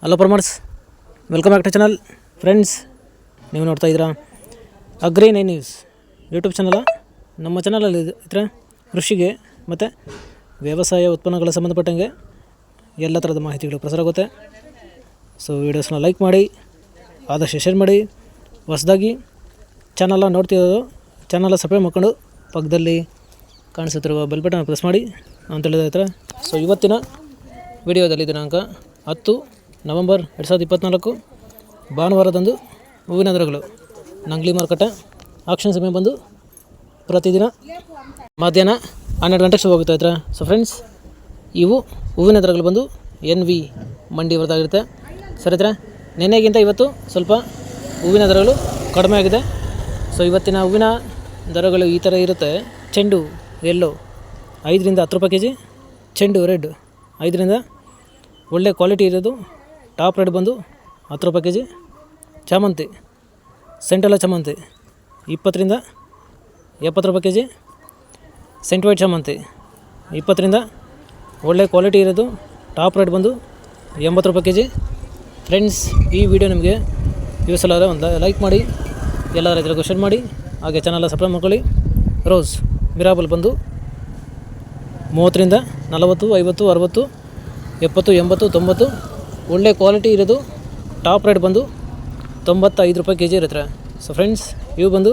Hello farmers, welcome back to channel. Friends, ನೀವು ನೋಡ್ತಾ ಇದ್ದೀರಾ ಅಗ್ರಿ9 ನ್ಯೂಸ್ ಯೂಟ್ಯೂಬ್ ಚಾನಲ. ನಮ್ಮ ಚಾನಲಲ್ಲಿ ಇದ್ರೆ ಕೃಷಿಗೆ ಮತ್ತು ವ್ಯವಸಾಯ ಉತ್ಪನ್ನಗಳ ಸಂಬಂಧಪಟ್ಟಂಗೆ ಎಲ್ಲ ಥರದ ಮಾಹಿತಿಗಳು ಪ್ರಸಾರ ಆಗುತ್ತೆ. ಸೊ ವೀಡಿಯೋಸ್ನ ಲೈಕ್ ಮಾಡಿ, ಆದಷ್ಟು ಶೇರ್ ಮಾಡಿ. ಹೊಸದಾಗಿ ಚಾನಲ್ನ ನೋಡ್ತಿರೋದು ಚಾನಲ್ನ ಸಬ್ಸ್ಕ್ರೈಬ್ ಮಾಡ್ಕೊಂಡು ಪಕ್ಕದಲ್ಲಿ ಕಾಣಿಸುತ್ತಿರುವ ಬೆಲ್ ಬಟನ್ ಪ್ರೆಸ್ ಮಾಡಿ ಅಂತ ಹೇಳಿದ್ರೆ. ಸೊ ಇವತ್ತಿನ ವಿಡಿಯೋದಲ್ಲಿ ದಿನಾಂಕ 10 ನವೆಂಬರ್ 2024 ಭಾನುವಾರದಂದು ಹೂವಿನ ದರಗಳು ನಂಗ್ಲಿ ಮಾರುಕಟ್ಟೆ ಆಕ್ಷನ್ ಸಮಯ ಬಂದು ಪ್ರತಿದಿನ ಮಧ್ಯಾಹ್ನ 12 ಗಂಟೆಗೆ ಶುರು ಹೋಗುತ್ತೆ ಇದ್ರೆ. ಸೊ ಫ್ರೆಂಡ್ಸ್, ಇವು ಹೂವಿನ ದರಗಳು ಬಂದು NV ಮಂಡಿ ಹೊರದಾಗಿರುತ್ತೆ. ಸರಿ ಇದ್ರೆ, ನೆನ್ನೆಗಿಂತ ಇವತ್ತು ಸ್ವಲ್ಪ ಹೂವಿನ ದರಗಳು ಕಡಿಮೆ ಆಗಿದೆ. ಸೊ ಇವತ್ತಿನ ಹೂವಿನ ದರಗಳು ಈ ಥರ ಇರುತ್ತೆ. ಚೆಂಡು ಎಲ್ಲೋ 5 ರಿಂದ 10 ರೂಪಾಯಿ kg, ಚೆಂಡು ರೆಡ್ 5 ರಿಂದ ಒಳ್ಳೆ ಕ್ವಾಲಿಟಿ ಇರೋದು ಟಾಪ್ ರೇಟ್ ಬಂದು 10 ರೂಪಾಯಿ kg. ಚಾಮಂತಿ ಸೆಂಟೆಲ್ಲ ಚಾಮಂತಿ 20 ರಿಂದ 70 ರೂಪಾಯಿ kg. ಸೆಂಟ್ ವೈಟ್ ಚಾಮಂತಿ 20 ರಿಂದ ಒಳ್ಳೆ ಕ್ವಾಲಿಟಿ ಇರೋದು ಟಾಪ್ ರೇಟ್ ಬಂದು 80 ರೂಪಾಯಿ kg. ಫ್ರೆಂಡ್ಸ್, ಈ ವಿಡಿಯೋ ನಿಮಗೆ ಯೂಸ್ ಅಲ್ಲಾದರೆ ಒಂದು ಲೈಕ್ ಮಾಡಿ, ಎಲ್ಲ ರೈತರಿಗೂ ಶೇರ್ ಮಾಡಿ, ಹಾಗೆ ಚಾನಲ್ನ ಸಬ್ಸ್ಕ್ರೈಬ್ ಮಾಡ್ಕೊಳ್ಳಿ. ರೋಸ್ ಮಿರಾಬಲ್ ಬಂದು 30 ರಿಂದ 40, 50, 60, 70, 80, 90 ಒಳ್ಳೆ ಕ್ವಾಲಿಟಿ ಇರೋದು ಟಾಪ್ ರೇಟ್ ಬಂದು 95 ರೂಪಾಯಿ kg ಇರುತ್ತೆ. ಸೊ ಫ್ರೆಂಡ್ಸ್, ಇವು ಬಂದು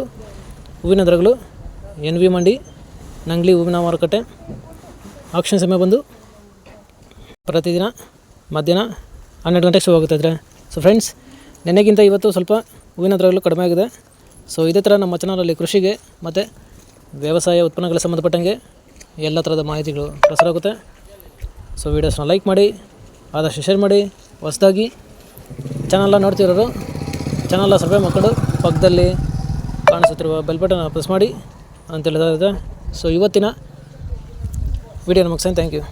ಹೂವಿನ ದರಗಳು NV ಮಂಡಿ ನಂಗ್ಲಿ ಹೂವಿನ ಮಾರುಕಟ್ಟೆ ಆಕ್ಷನ್ ಸಮಯ ಬಂದು ಪ್ರತಿದಿನ ಮಧ್ಯಾಹ್ನ 12 ಗಂಟೆಗೆ ಶುರು ಆಗುತ್ತಿದ್ರೆ. ಸೊ ಫ್ರೆಂಡ್ಸ್, ನೆನ್ನೆಗಿಂತ ಇವತ್ತು ಸ್ವಲ್ಪ ಹೂವಿನ ದರಗಳು ಕಡಿಮೆ ಆಗಿದೆ. ಸೊ ಇದೇ ಥರ ನಮ್ಮ ಚಾನಲಲ್ಲಿ ಕೃಷಿಗೆ ಮತ್ತು ವ್ಯವಸಾಯ ಉತ್ಪನ್ನಗಳ ಸಂಬಂಧಪಟ್ಟಂಗೆ ಎಲ್ಲ ಥರದ ಮಾಹಿತಿಗಳು ಪ್ರಸಾರ ಆಗುತ್ತೆ. ಸೊ ವೀಡಿಯೋಸ್ನ ಲೈಕ್ ಮಾಡಿ, ಆದಷ್ಟು ಶೇರ್ ಮಾಡಿ. ಹೊಸದಾಗಿ ಚಾನಲ್ನ ನೋಡ್ತಿರೋರು ಚಾನಲ್ನ ಸಬ್ಸ್ಕ್ರೈಬ್ ಮಾಡ್ಕೊಂಡು ಪಕ್ಕದಲ್ಲಿ ಕಾಣಿಸುತ್ತಿರುವ ಬೆಲ್ ಬಟನ್ ಪ್ರೆಸ್ ಮಾಡಿ ಅಂತ ಹೇಳಿದ್ರೆ. ಸೊ ಇವತ್ತಿನ ವಿಡಿಯೋನ ಮುಗಿಸ್ತೇನೆ. Thank you.